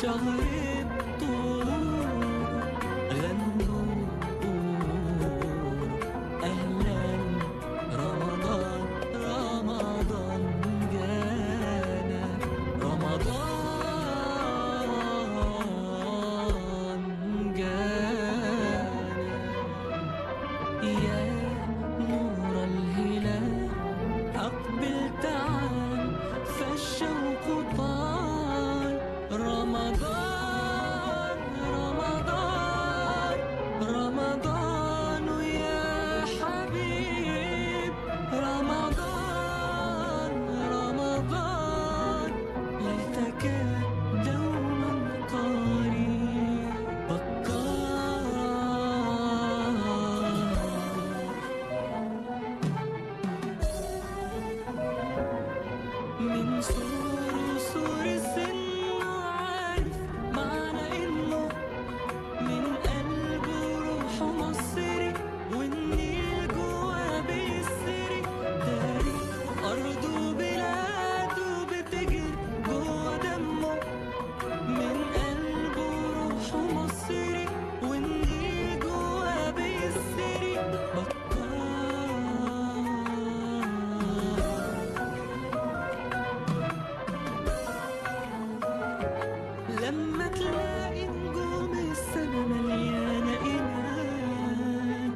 شهر الطول غنوا أهلا رمضان، رمضان جانا، رمضان جانا. يا نور الهلال أقبل تعال فالشوق طال، رمضان رمضان رمضان يا حبيب، رمضان رمضان ليتك دوما قريب. من صور السن عارف معنى إنه من قلبه روحه مصري، والنيل جوا بيسري تاريخ أرضه وبلاده بتجري جوا دمه. من قلبه روحه مصري والنيل جوا بيسري لما تلاقي نجوم السما مليانة إيمان،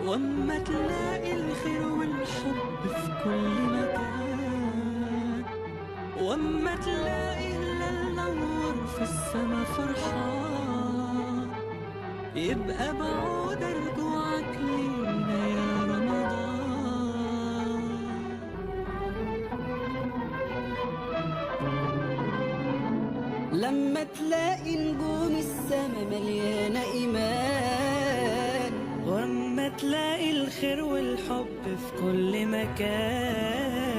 وأما تلاقي الخير والحب في كل مكان، وأما تلاقي هلال نور في السما فرحان، يبقى بعود رجوعك لينا يا رمضان. لما تلاقي نجوم السما مليانة إيمان، وأما تلاقي الخير والحب في كل مكان،